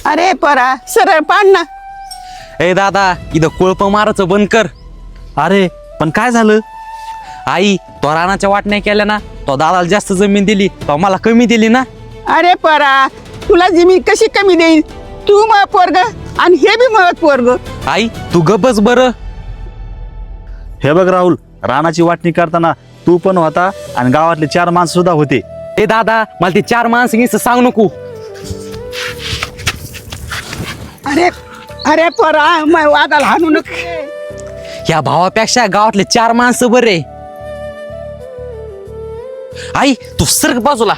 अरे परा सरळ पाड ना. ए दादा इथं कोळप मारायचं बंद कर. अरे पण काय झालं? आई तो रानाच्या वाटण्या केल्या ना, तो दादाला जास्त जमीन दिली, तो मला कमी दिली ना. अरे परा तुला जमीन कशी कमी देईल? तू मग पोरग आणि हे बी मग पोरग. आई तू गबस बरं. हे बघ राहुल, रानाची वाटणी करताना तू पण होता आणि गावातले 4 माणसं सुद्धा होते. ए दादा मला ते 4 माणसं सांग नको. अरे अरे परा मग वागाला हाणू नको. या भावापेक्षा गावातले 4 माणसं बरे. आई तू सरक बाजूला.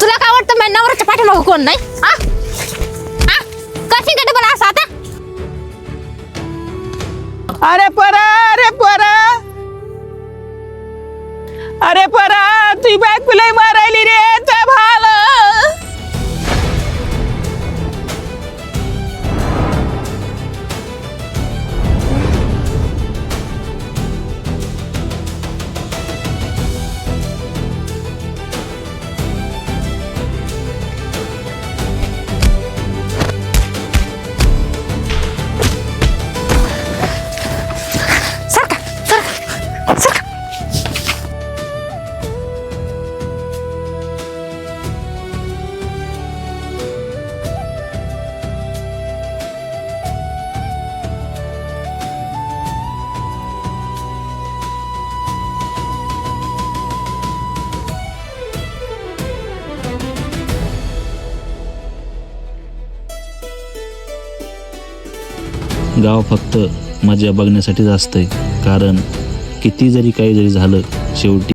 तुला काय वाटतं माझ्या नवऱ्याच्या पाठीमागं कोण नाही? कशी कडे बोला असं आता? अरे परा अरे परा अरे परा तुझी बायकोला मारायली रे त्या भाला. सरका सरका सरका. गाव फक्त मजा बघण्यासाठीच असतंय, कारण किती जरी काही जरी झालं शेवटी